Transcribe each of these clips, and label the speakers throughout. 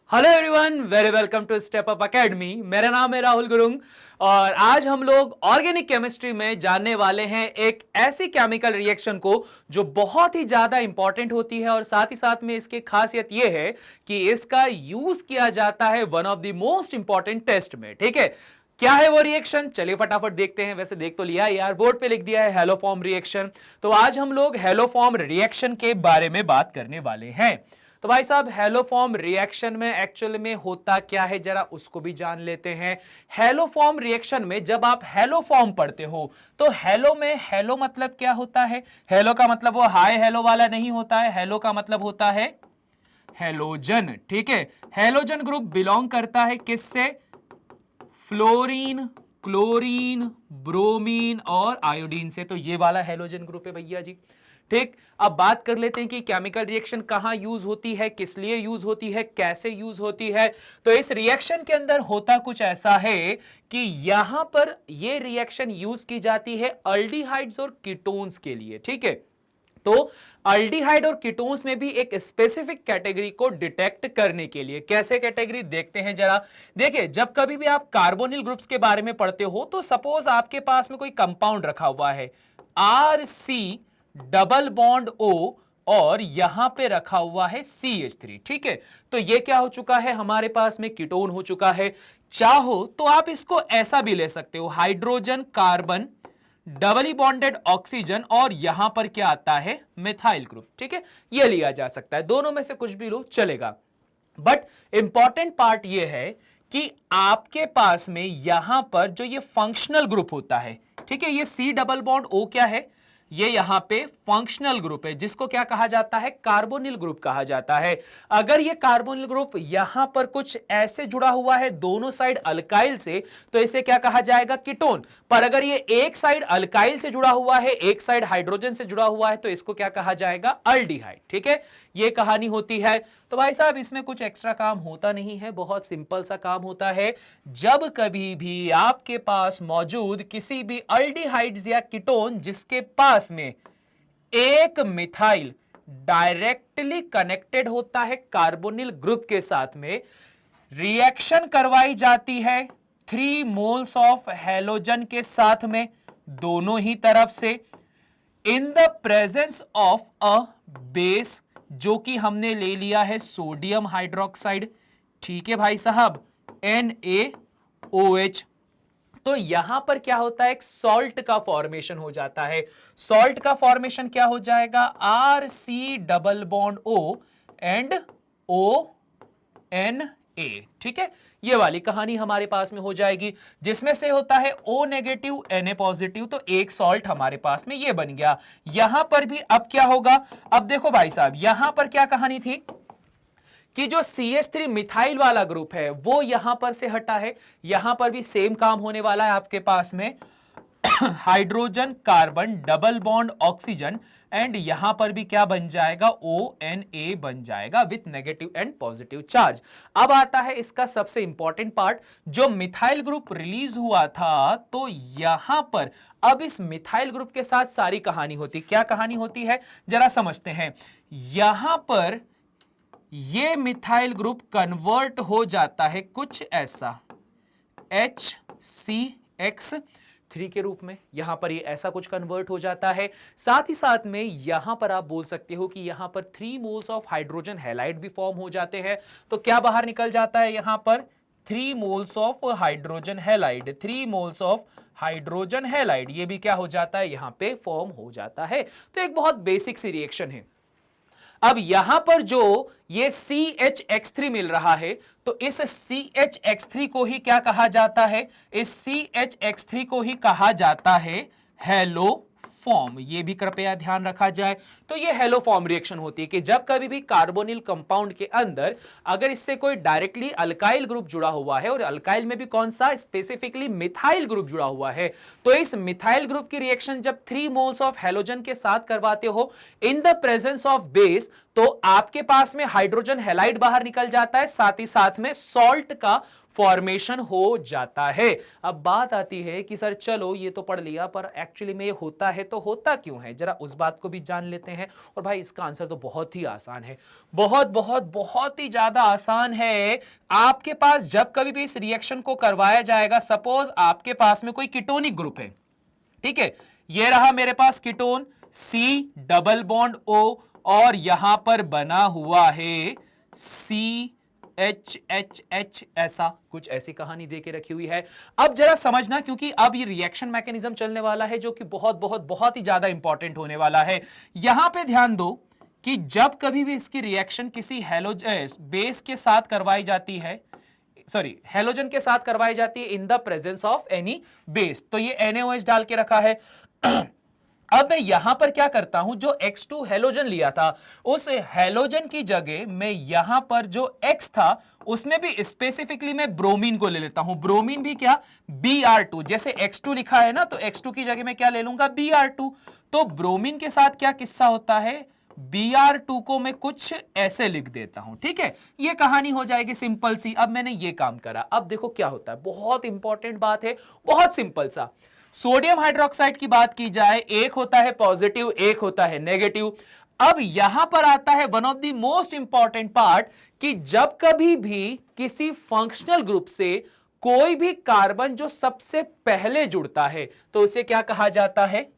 Speaker 1: Hello everyone, very welcome to step up academy. मेरा नाम है राहुल गुरुंग और आज हम लोग ऑर्गेनिक केमिस्ट्री में जानने वाले हैं एक ऐसी केमिकल रिएक्शन को जो बहुत ही ज्यादा इंपॉर्टेंट होती है और साथ ही साथ में इसकी खासियत यह है कि इसका यूज किया जाता है one of the most important test में। ठीक है, क्या है वो रिएक्शन, चलिए फटाफट देखते हैं। वैसे देख तो लिया यार, बोर्ड पे लिख दिया है हेलोफॉर्म रिएक्शन। तो आज हम लोग हेलोफॉर्म रिएक्शन के बारे में बात करने वाले हैं। तो भाई साहब, हेलोफॉर्म रिएक्शन में एक्चुअल में होता क्या है जरा उसको भी जान लेते हैं। हेलोफॉर्म रिएक्शन में जब आप हेलोफॉर्म पढ़ते हो तो हेलो में हेलो मतलब क्या होता है? हेलो का मतलब वो हाय हेलो वाला नहीं होता है। हेलो का मतलब होता है हेलोजन। ठीक है, हेलोजन ग्रुप बिलोंग करता है किससे? फ्लोरीन, क्लोरीन, ब्रोमीन और आयोडीन से। तो ये वाला हेलोजन ग्रुप है भैया जी। ठीक, अब बात कर लेते हैं कि केमिकल रिएक्शन कहां यूज होती है, किस लिए यूज होती है, कैसे यूज होती है। तो इस रिएक्शन के अंदर होता कुछ ऐसा है कि यहां पर यह रिएक्शन यूज की जाती है अल्डिहाइड्स और कीटोन्स के लिए। ठीक है, तो अल्डिहाइड और कीटोन्स में भी एक स्पेसिफिक कैटेगरी को डिटेक्ट करने के लिए। कैसे कैटेगरी देखते हैं जरा। देखिए, जब कभी भी आप कार्बोनिल ग्रुप्स के बारे में पढ़ते हो तो सपोज आपके पास में कोई कंपाउंड रखा हुआ है RC डबल बॉन्ड O और यहां पे रखा हुआ है CH3। ठीक है, तो ये क्या हो चुका है, हमारे पास में कीटोन हो चुका है। चाहो तो आप इसको ऐसा भी ले सकते हो, hydrogen carbon doubly bonded oxygen और यहां पर क्या आता है, मिथाइल ग्रुप। ठीक है, यह लिया जा सकता है, दोनों में से कुछ भी लो चलेगा। बट इंपॉर्टेंट पार्ट यह है कि आपके पास में यहां पर जो ये फंक्शनल ग्रुप होता है, ठीक है, ये C डबल बॉन्ड O क्या है, ये यहां पे फंक्शनल ग्रुप है जिसको क्या कहा जाता है, कार्बोनिल ग्रुप कहा जाता है। अगर ये कार्बोनिल ग्रुप यहां पर कुछ ऐसे जुड़ा हुआ है दोनों साइड अल्काइल से तो इसे क्या कहा जाएगा, कीटोन। पर अगर ये एक साइड अल्काइल से जुड़ा हुआ है, एक साइड हाइड्रोजन से जुड़ा हुआ है तो इसको क्या कहा जाएगा, अल्डिहाइड। ठीक है, ये कहानी होती है। तो भाई साहब, इसमें कुछ एक्स्ट्रा काम होता नहीं है, बहुत सिंपल सा काम होता है। जब कभी भी आपके पास मौजूद किसी भी अल्डिहाइड्स या कीटोन जिसके पास में एक मिथाइल डायरेक्टली कनेक्टेड होता है कार्बोनिल ग्रुप के साथ में, रिएक्शन करवाई जाती है 3 मोल्स ऑफ हेलोजन के साथ में दोनों ही तरफ से, in the presence of a base जो कि हमने ले लिया है सोडियम हाइड्रोक्साइड। ठीक है भाई साहब, NaOH। तो यहां पर क्या होता है, एक सॉल्ट का फॉर्मेशन हो जाता है। सॉल्ट का फॉर्मेशन क्या हो जाएगा, RC double bond O and ONA। ठीक है, ये वाली कहानी हमारे पास में हो जाएगी, जिसमें से होता है O नेगेटिव Na पॉजिटिव, तो एक सॉल्ट हमारे पास में ये बन गया। यहां पर भी अब क्या होगा, अब देखो भाई साहब, यहां पर क्या कहानी थी कि जो CH3 मिथाइल वाला ग्रुप है वो यहां पर से हटा है, यहां पर भी सेम काम होने वाला है आपके पास में hydrogen carbon double bond oxygen and यहां पर भी क्या बन जाएगा, ONA बन जाएगा with negative and positive charge. अब आता है इसका सबसे इंपॉर्टेंट पार्ट, जो मिथाइल ग्रुप रिलीज हुआ था तो यहां पर अब इस मिथाइल ग्रुप के साथ सारी कहानी होती, क्या कहानी होती है जरा समझते हैं। यहां पर ये मिथाइल ग्रुप कन्वर्ट हो जाता है कुछ ऐसा HCX3 के रूप में, यहां पर ये ऐसा कुछ कन्वर्ट हो जाता है। साथ ही साथ में यहां पर आप बोल सकते हो कि यहां पर 3 मोल्स ऑफ हाइड्रोजन हैलाइड भी फॉर्म हो जाते हैं। तो क्या बाहर निकल जाता है, यहां पर 3 moles of hydrogen halide, 3 moles of hydrogen halide, ये भी क्या हो जाता है, यहां पे फॉर्म हो जाता है। तो एक बहुत बेसिक सी रिएक्शन है। अब यहां पर जो ये CHX3 मिल रहा है तो इस CHX3 को ही क्या कहा जाता है, इस CHX3 को ही कहा जाता है हेलो फॉर्म। ये भी कृपया ध्यान रखा जाए। तो ये हेलो फॉर्म रिएक्शन होती है कि जब कभी भी कार्बोनिल कंपाउंड के अंदर अगर इससे कोई डायरेक्टली अल्काइल ग्रुप जुड़ा हुआ है और अल्काइल में भी कौन सा, स्पेसिफिकली मिथाइल ग्रुप जुड़ा हुआ है, तो इस मिथाइल ग्रुप की रिएक्शन जब 3 मोल्स ऑफ हेलोजन के साथ करवाते हो in the presence of base, तो आपके पास में हाइड्रोजन हैलाइड बाहर निकल जाता है, साथ ही साथ में सॉल्ट का फॉर्मेशन हो जाता है। अब बात आती है कि सर चलो ये तो पढ़ लिया, पर एक्चुअली में ये होता है तो होता क्यों है, जरा उस बात को भी जान लेते हैं। और भाई इसका आंसर तो बहुत ही आसान है, बहुत बहुत बहुत ही ज्यादा आसान है। आपके पास जब कभी भी इस रिएक्शन को करवाया जाएगा, सपोज आपके पास में कोई कीटोनिक ग्रुप है, ठीक है, ये रहा मेरे पास ketone C double bond O और यहां पर बना हुआ है CHHH, ऐसा कुछ ऐसी कहानी दे के रखी हुई है। अब जरा समझना, क्योंकि अब ये रिएक्शन मैकेनिज्म चलने वाला है जो कि बहुत बहुत बहुत ही ज्यादा इंपॉर्टेंट होने वाला है। यहां पे ध्यान दो कि जब कभी भी इसकी रिएक्शन किसी बेस के साथ करवाई जाती है, सॉरी हेलोजन के साथ करवाई जाती है in the presence of any base, तो ये NaOH डाल के रखा है। अब मैं यहां पर क्या करता हूं, जो X2 हेलोजन लिया था उस हेलोजन की जगह मैं यहां पर जो X था उसमें भी स्पेसिफिकली मैं ब्रोमीन को ले लेता हूं। ब्रोमीन भी क्या, Br2, जैसे X2 लिखा है ना, तो X2 की जगह मैं क्या ले लूंगा, Br2। तो ब्रोमीन के साथ क्या किस्सा होता है, Br2 को मैं कुछ ऐसे लिख देता हूं, ठीक है, ये कहानी हो जाएगी सिंपल सी। अब मैंने ये काम करा, अब देखो क्या होता है, बहुत इंपॉर्टेंट बात है, बहुत सिंपल सा। सोडियम हाइड्रोक्साइड की बात की जाए, एक होता है पॉजिटिव, एक होता है नेगेटिव। अब यहां पर आता है one of the most important part, कि जब कभी भी किसी फंक्शनल ग्रुप से कोई भी कार्बन जो सबसे पहले जुड़ता है तो उसे क्या कहा जाता है,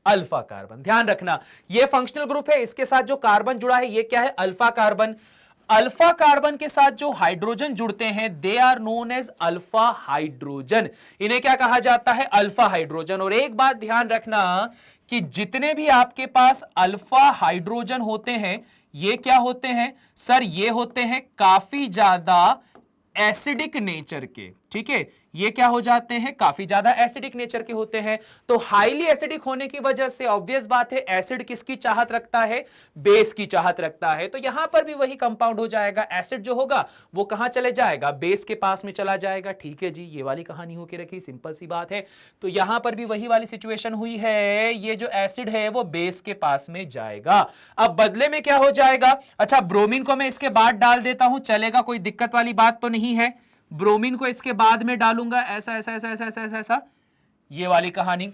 Speaker 1: अल्फा कार्बन। ध्यान रखना, ये फंक्शनल ग्रुप है, इसके साथ जो कार्बन जुड़ा है ये क्या है, अल्फा कार्बन। अल्फा कार्बन के साथ जो हाइड्रोजन जुड़ते हैं they are known as alpha hydrogen, इन्हें क्या कहा जाता है, अल्फा हाइड्रोजन। और एक बात ध्यान रखना कि जितने भी आपके पास अल्फा हाइड्रोजन होते हैं ये क्या होते हैं सर, ये होते हैं काफी ज्यादा एसिडिक नेचर के, ठीक है, ये क्या हो जाते हैं, काफी ज्यादा एसिडिक नेचर के होते हैं। तो हाईली एसिडिक होने की वजह से ऑब्वियस बात है एसिड किसकी चाहत रखता है, बेस की चाहत रखता है। तो यहां पर भी वही कंपाउंड हो जाएगा, एसिड जो होगा वो कहां चले जाएगा, बेस के पास में चला जाएगा। ठीक है जी, ये वाली कहानी होके रखी, सिंपल सी बात है। तो यहां पर भी वही वाली सिचुएशन हुई है, ये जो एसिड है वो बेस के पास में जाएगा। अब बदले में क्या हो जाएगा, अच्छा ब्रोमीन को मैं इसके बाद डाल देता हूं, चलेगा, कोई दिक्कत वाली बात तो नहीं है। ब्रोमीन को इसके बाद में डालूंगा, ऐसा ऐसा ऐसा ऐसा ऐसा ऐसा ऐसा, ये वाली कहानी।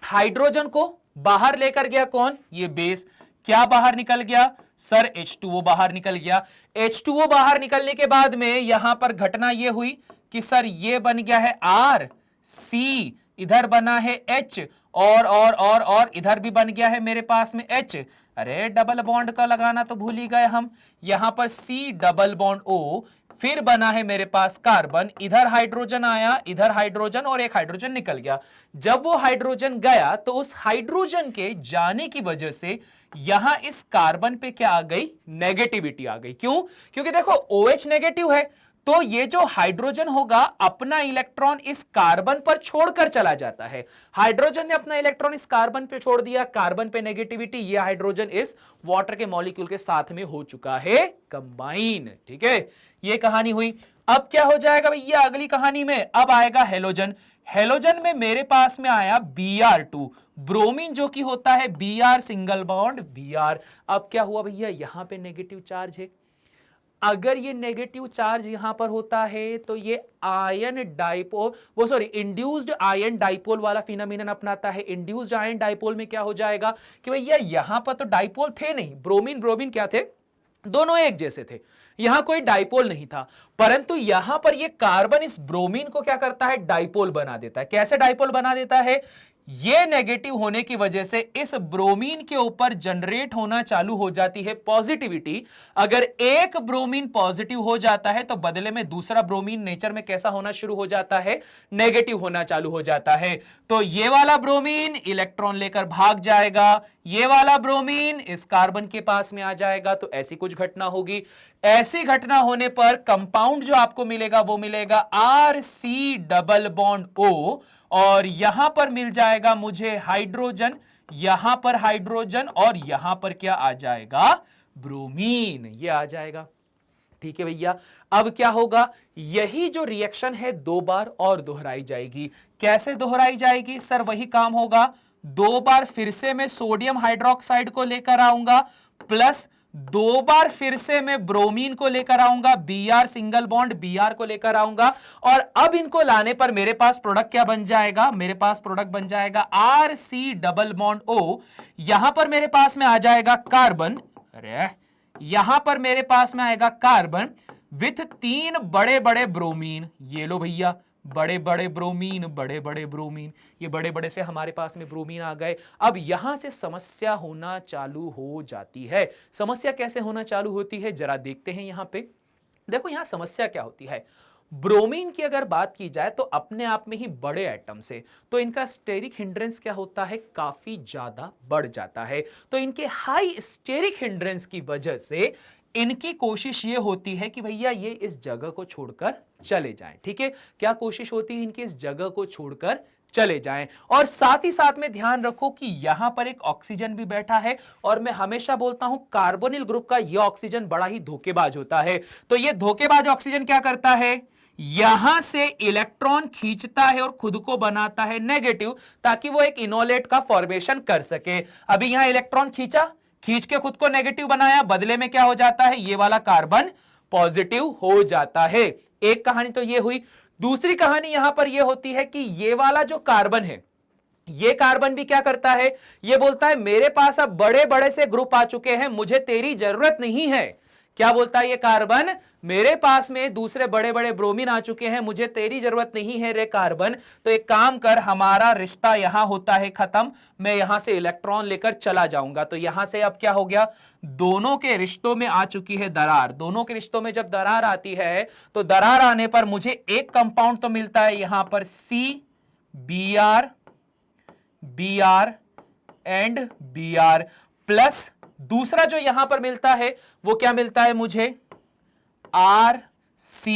Speaker 1: हाइड्रोजन को बाहर लेकर गया कौन, ये बेस। क्या बाहर निकल गया सर, H2O बाहर निकल गया। H2O बाहर निकलने के बाद में यहां पर घटना ये हुई कि सर ये बन गया है R C, इधर बना है H और इधर भी बन गया है मेरे पास में H। अरे डबल बॉन्ड का लगाना तो भूल ही गए हम, यहां पर C डबल बॉन्ड O, फिर बना है मेरे पास कार्बन, इधर हाइड्रोजन आया, इधर हाइड्रोजन और एक हाइड्रोजन निकल गया। जब वो हाइड्रोजन गया तो उस हाइड्रोजन के जाने की वजह से यहां इस कार्बन पे क्या आ गई, नेगेटिविटी आ गई। क्यों, क्योंकि देखो OH नेगेटिव है, तो ये जो हाइड्रोजन होगा अपना इलेक्ट्रॉन इस कार्बन पर छोड़कर चला जाता है। हाइड्रोजन ने अपना इलेक्ट्रॉन इस कार्बन पे छोड़ दिया, कार्बन पे नेगेटिविटी, ये हाइड्रोजन इस वाटर के मॉलिक्यूल के साथ में हो चुका है कंबाइन। ठीक है, ये कहानी हुई। अब क्या हो जाएगा भैया अगली कहानी में, अब आएगा हेलोजन। हेलोजन में मेरे पास में आया Br2, ब्रोमीन जो कि होता है Br सिंगल बॉन्ड Br। अब क्या हुआ भैया, यहां पे नेगेटिव चार्ज है, अगर ये नेगेटिव चार्ज यहां पर होता है तो ये आयन डाइपोल, वो सॉरी इंड्यूस्ड आयन डाइपोल वाला फिनोमिनन अपनाता है। इंड्यूस्ड आयन डाइपोल में क्या हो जाएगा कि भैया यहां पर तो डाइपोल थे नहीं, ब्रोमीन ब्रोमीन क्या थे, दोनों एक जैसे थे, यहां कोई डाइपोल नहीं था, परंतु यहां पर ये कार्बन इस ब्रोमीन को क्या करता है, डाइपोल बना देता है। कैसे डाइपोल बना देता है, ये नेगेटिव होने की वजह से इस ब्रोमीन के ऊपर जनरेट होना चालू हो जाती है पॉजिटिविटी। अगर एक ब्रोमीन पॉजिटिव हो जाता है तो बदले में दूसरा ब्रोमीन नेचर में कैसा होना शुरू हो जाता है, नेगेटिव होना चालू हो जाता है। तो ये वाला ब्रोमीन इलेक्ट्रॉन लेकर भाग जाएगा, ये वाला ब्रोमीन इस कार्बन के पास में आ जाएगा, तो ऐसी कुछ घटना होगी। ऐसी घटना होने पर कंपाउंड जो आपको मिलेगा वो मिलेगा RC डबल बॉन्ड O, और यहां पर मिल जाएगा मुझे हाइड्रोजन, यहां पर हाइड्रोजन और यहां पर क्या आ जाएगा, ब्रोमीन, ये आ जाएगा। ठीक है भैया, अब क्या होगा, यही जो रिएक्शन है दो बार और दोहराई जाएगी। कैसे दोहराई जाएगी सर, वही काम होगा, दो बार फिर से मैं सोडियम हाइड्रोक्साइड को लेकर आऊंगा, प्लस दो बार फिर से मैं ब्रोमीन को लेकर आऊंगा, Br सिंगल बॉन्ड Br को लेकर आऊंगा, और अब इनको लाने पर मेरे पास प्रोडक्ट क्या बन जाएगा, मेरे पास प्रोडक्ट बन जाएगा Rc डबल बॉन्ड O। यहां पर मेरे पास में आ जाएगा कार्बन, अरे यहां पर मेरे पास में आएगा कार्बन विथ तीन बड़े बड़े ब्रोमीन। ये लो भैया, बड़े बड़े ब्रोमीन, बड़े बड़े ब्रोमीन, ये बड़े बड़े से हमारे पास में ब्रोमीन आ गए। अब यहां से समस्या होना चालू हो जाती है। समस्या कैसे होना चालू होती है जरा देखते हैं। यहां पे देखो, यहां समस्या क्या होती है। ब्रोमीन की अगर बात की जाए तो अपने आप में ही बड़े एटम से, तो इनका स्टेरिक हिंड्रेंस क्या होता है, काफी ज्यादा बढ़ जाता है। तो इनके हाई स्टेरिक हिंड्रेंस की वजह से इनकी कोशिश ये होती है कि भैया ये इस जगह को छोड़कर चले जाएं। ठीक है, क्या कोशिश होती है इनकी, इस जगह को छोड़कर चले जाएं। और साथ ही साथ में ध्यान रखो कि यहां पर एक ऑक्सीजन भी बैठा है, और मैं हमेशा बोलता हूं कार्बोनिल ग्रुप का यह ऑक्सीजन बड़ा ही धोखेबाज होता है। तो यह धोखेबाज ऑक्सीजन क्या करता है, यहां से इलेक्ट्रॉन खींचता है और खुद को बनाता है नेगेटिव, ताकि वो एक इनोलेट का फॉर्मेशन कर सके। अभी यहां इलेक्ट्रॉन खींचा, खींच के खुद को नेगेटिव बनाया, बदले में क्या हो जाता है, ये वाला कार्बन पॉजिटिव हो जाता है। एक कहानी तो ये हुई। दूसरी कहानी यहां पर ये होती है कि ये वाला जो कार्बन है, ये कार्बन भी क्या करता है, ये बोलता है मेरे पास अब बड़े बड़े से ग्रुप आ चुके हैं, मुझे तेरी जरूरत नहीं है। क्या बोलता है ये कार्बन, मेरे पास में दूसरे बड़े बड़े ब्रोमीन आ चुके हैं, मुझे तेरी जरूरत नहीं है रे कार्बन। तो एक काम कर, हमारा रिश्ता यहां होता है खत्म, मैं यहां से इलेक्ट्रॉन लेकर चला जाऊंगा। तो यहां से अब क्या हो गया, दोनों के रिश्तों में आ चुकी है दरार। दोनों के रिश्तों में जब दरार आती है तो दरार आने पर मुझे एक कंपाउंड तो मिलता है यहां पर CBr Br and Br plus दूसरा जो यहां पर मिलता है वो क्या मिलता है मुझे, Rc।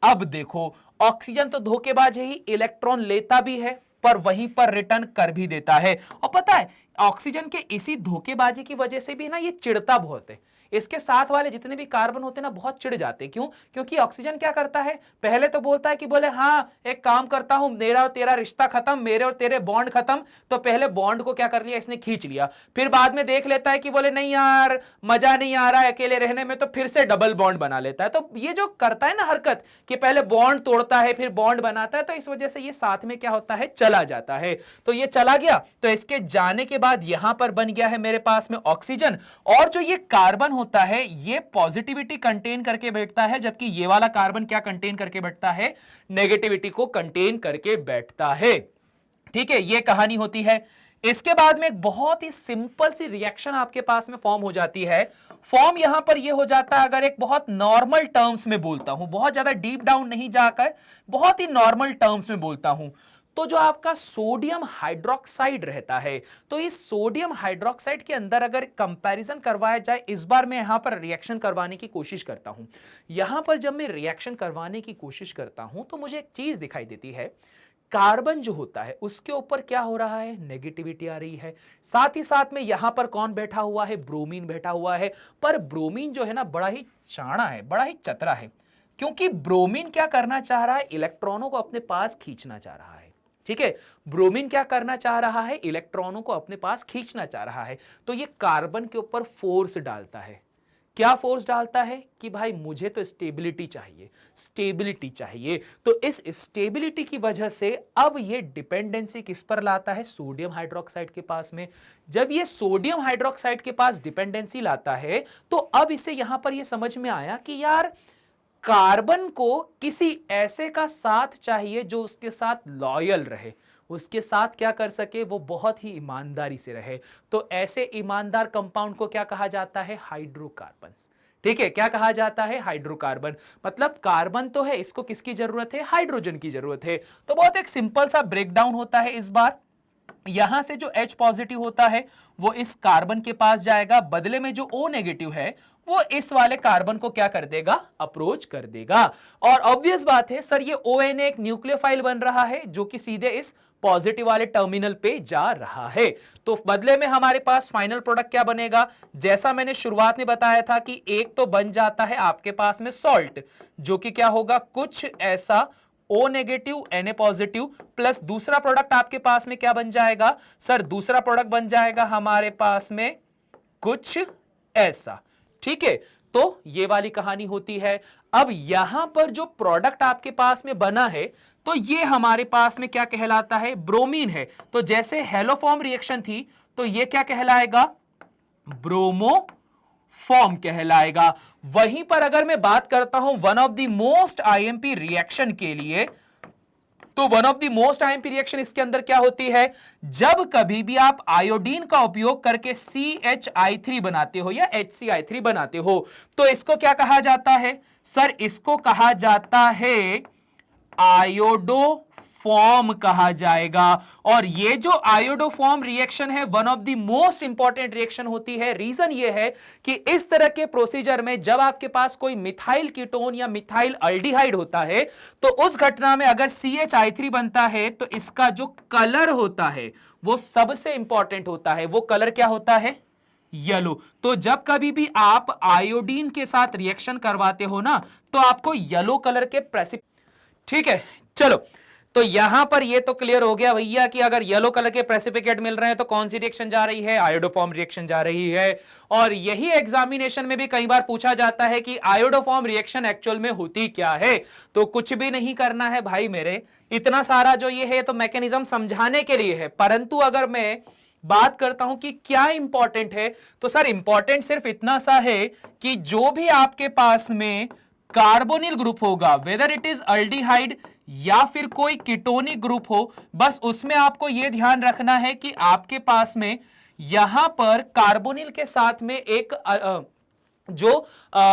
Speaker 1: अब देखो, ऑक्सीजन तो धोखेबाज है ही, इलेक्ट्रॉन लेता भी है पर वहीं पर रिटर्न कर भी देता है। और पता है ऑक्सीजन के इसी धोखेबाजी की वजह से भी ना ये चिढ़ता बहुत है। इसके साथ वाले जितने भी कार्बन होते हैं ना बहुत चिढ़ जाते हैं। क्यों? क्योंकि ऑक्सीजन क्या करता है, पहले तो बोलता है कि बोले हाँ एक काम करता हूं, मेरा और तेरा रिश्ता खत्म, मेरे और तेरे बॉन्ड खत्म। तो पहले बॉन्ड को क्या कर लिया, इसने खींच लिया। फिर बाद में देख लेता है कि बोले नहीं यार मजा नहीं आ रहा है अकेले रहने में, तो फिर से डबल बॉन्ड बना लेता है। तो ये जो करता है ना हरकत कि पहले बॉन्ड तोड़ता है फिर बॉन्ड बनाता है, तो इस वजह से ये साथ में क्या होता है, चला जाता है। तो ये चला गया, तो इसके जाने के बाद यहां पर बन गया है मेरे पास में ऑक्सीजन। और जो ये कार्बन होता है ये पॉजिटिविटी कंटेन करके बैठता है, जबकि ये वाला कार्बन क्या कंटेन करके बैठता है, नेगेटिविटी को कंटेन करके बैठता है। ठीक है, ये कहानी होती है। इसके बाद में एक बहुत ही सिंपल सी रिएक्शन आपके पास में फॉर्म हो जाती है। फॉर्म यहां पर ये हो जाता है, अगर एक बहुत नॉर्मल टर्म्स में बोलता हूं, बहुत ज्यादा डीप डाउन नहीं जाकर बहुत ही नॉर्मल टर्म्स में बोलता हूं, तो जो आपका सोडियम हाइड्रोक्साइड रहता है, तो इस सोडियम हाइड्रोक्साइड के अंदर अगर कंपैरिजन करवाया जाए, इस बार मैं यहां पर रिएक्शन करवाने की कोशिश करता हूं। यहां पर जब मैं रिएक्शन करवाने की कोशिश करता हूं तो मुझे एक चीज दिखाई देती है, कार्बन जो होता है उसके ऊपर क्या हो रहा है, नेगेटिविटी आ रही है। साथ ही साथ में यहां पर कौन बैठा हुआ है, ब्रोमीन बैठा हुआ है। पर ब्रोमीन जो है ना बड़ा ही शाना है, बड़ा ही चतरा है, क्योंकि ब्रोमीन क्या करना चाह रहा है, इलेक्ट्रॉनों को अपने पास खींचना चाह रहा है। ठीक है, ब्रोमीन क्या करना चाह रहा है, इलेक्ट्रॉनों को अपने पास खींचना चाह रहा है। तो ये कार्बन के ऊपर फोर्स डालता है। क्या फोर्स डालता है कि भाई मुझे तो स्टेबिलिटी चाहिए, स्टेबिलिटी चाहिए। तो इस स्टेबिलिटी की वजह से अब ये डिपेंडेंसी किस पर लाता है, सोडियम हाइड्रोक्साइड के पास में। जब ये सोडियम हाइड्रोक्साइड के पास डिपेंडेंसी लाता है तो अब इसे यहां पर ये समझ में आया कि यार कार्बन को किसी ऐसे का साथ चाहिए जो उसके साथ लॉयल रहे, उसके साथ क्या कर सके, वो बहुत ही ईमानदारी से रहे। तो ऐसे ईमानदार कंपाउंड को क्या कहा जाता है, हाइड्रोकार्बन। ठीक है, क्या कहा जाता है, हाइड्रोकार्बन। मतलब कार्बन तो है, इसको किसकी जरूरत है, हाइड्रोजन की जरूरत है। तो बहुत एक सिंपल सा ब्रेकडाउन होता है। इस बार यहां से जो H पॉजिटिव होता है वो इस कार्बन के पास जाएगा, बदले में जो O नेगेटिव है वो इस वाले कार्बन को क्या कर देगा, अप्रोच कर देगा। और ऑब्वियस बात है सर ये ONA एक न्यूक्लियोफाइल बन रहा है जो कि सीधे इस पॉजिटिव वाले टर्मिनल पे जा रहा है। तो बदले में हमारे पास फाइनल प्रोडक्ट क्या बनेगा, जैसा मैंने शुरुआत में बताया था कि एक तो बन जाता है आपके पास में सॉल्ट, जो कि क्या होगा, कुछ ऐसा O negative Na positive, plus दूसरा प्रोडक्ट आपके पास में क्या बन जाएगा सर, दूसरा प्रोडक्ट बन जाएगा हमारे पास में कुछ ऐसा। ठीक है, तो ये वाली कहानी होती है। अब यहां पर जो प्रोडक्ट आपके पास में बना है, तो ये हमारे पास में क्या कहलाता है, ब्रोमीन है। तो जैसे हेलोफॉर्म रिएक्शन थी, तो ये क्या कहलाएगा, ब्रोमो फॉर्म कहलाएगा। वहीं पर अगर मैं बात करता हूं one of the most IMP reaction के लिए, तो one of the most IMP reaction इसके अंदर क्या होती है, जब कभी भी आप आयोडीन का उपयोग करके CH3 बनाते हो या HCl3 बनाते हो, तो इसको क्या कहा जाता है सर, इसको कहा जाता है आयोडो फॉर्म कहा जाएगा। और ये जो आयोडोफॉर्म रिएक्शन है one of the most important reaction होती है। रीजन ये है कि इस तरह के प्रोसीजर में जब आपके पास कोई मिथाइल कीटोन या मिथाइल अल्डिहाइड होता है, तो उस घटना में अगर CH3 बनता है, तो इसका जो कलर होता है वो सबसे इंपॉर्टेंट होता है। वो कलर क्या होता है, येलो। तो जब कभी भी आप आयोडीन के साथ रिएक्शन करवाते हो ना, तो आपको येलो कलर के ठीक है, चलो, तो यहां पर ये तो क्लियर हो गया भैया कि अगर येलो कलर के प्रेसिपिकेट मिल रहे हैं तो कौन सी रिएक्शन जा रही है, आयोडोफॉर्म रिएक्शन जा रही है। और यही एग्जामिनेशन में भी कई बार पूछा जाता है कि आयोडोफॉर्म रिएक्शन एक्चुअल में होती क्या है। तो कुछ भी नहीं करना है भाई मेरे, इतना सारा जो ये है तो मैकेनिज्म समझाने के लिए है। परंतु अगर मैं बात करता हूं कि क्या इंपॉर्टेंट है, तो सर इंपॉर्टेंट सिर्फ इतना सा है कि जो भी आपके पास में कार्बोनिल ग्रुप होगा, वेदर इट इज अल्डिहाइड या फिर कोई कीटोनिक ग्रुप हो, बस उसमें आपको यह ध्यान रखना है कि आपके पास में यहां पर कार्बोनिल के साथ में एक जो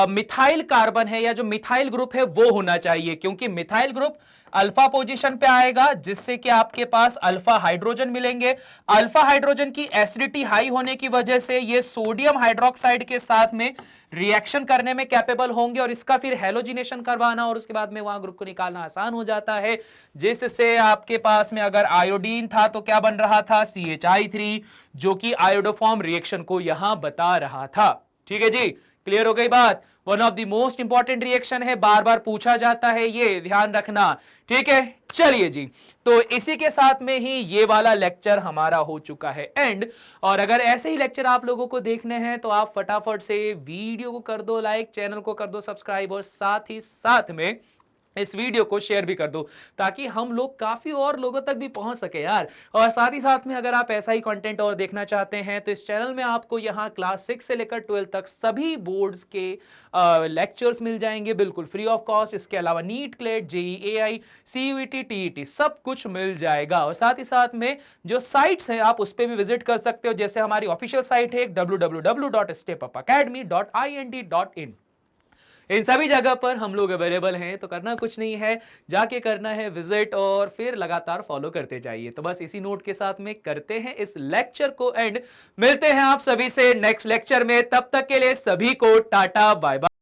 Speaker 1: मिथाइल कार्बन है या जो मिथाइल ग्रुप है वो होना चाहिए, क्योंकि मिथाइल ग्रुप अल्फा पोजीशन पे आएगा, जिससे कि आपके पास अल्फा हाइड्रोजन मिलेंगे। अल्फा हाइड्रोजन की एसिडिटी हाई होने की वजह से ये सोडियम हाइड्रोक्साइड के साथ में रिएक्शन करने में कैपेबल होंगे, और इसका फिर हेलोजिनेशन करवाना और उसके बाद में वहां ग्रुप को निकालना आसान हो जाता है। जिससे आपके पास में अगर आयोडीन था तो क्या बन रहा था, CH3, जो कि आयोडोफॉर्म रिएक्शन को यहां बता रहा था। ठीक है जी, क्लियर हो गई बात। One of the most important reaction है, बार बार पूछा जाता है, ये ध्यान रखना। ठीक है, चलिए जी, तो इसी के साथ में ही ये वाला लेक्चर हमारा हो चुका है एंड। और अगर ऐसे ही लेक्चर आप लोगों को देखने हैं तो आप फटाफट से वीडियो को कर दो लाइक, चैनल को कर दो सब्सक्राइब, और साथ ही साथ में इस वीडियो को शेयर भी कर दो, ताकि हम लोग काफी और लोगों तक भी पहुंच सके यार। और साथ ही साथ में अगर आप ऐसा ही कंटेंट और देखना चाहते हैं तो इस चैनल में आपको यहां क्लास 6 से लेकर 12 तक सभी बोर्ड्स के लेक्चर्स मिल जाएंगे बिल्कुल फ्री ऑफ कॉस्ट। इसके अलावा NEET, CLAT, JEE, AI, CUET, TET सब कुछ मिल जाएगा। और साथ ही साथ में जो साइट्स हैं आप उस पर भी विजिट कर सकते हो, जैसे हमारी ऑफिशियल साइट है www.stepupacademy.ind। इन सभी जगह पर हम लोग अवेलेबल हैं, तो करना कुछ नहीं है, जाके करना है विजिट और फिर लगातार फॉलो करते जाइए। तो बस इसी नोट के साथ में करते हैं इस लेक्चर को एंड। मिलते हैं आप सभी से नेक्स्ट लेक्चर में, तब तक के लिए सभी को टाटा बाय बाय।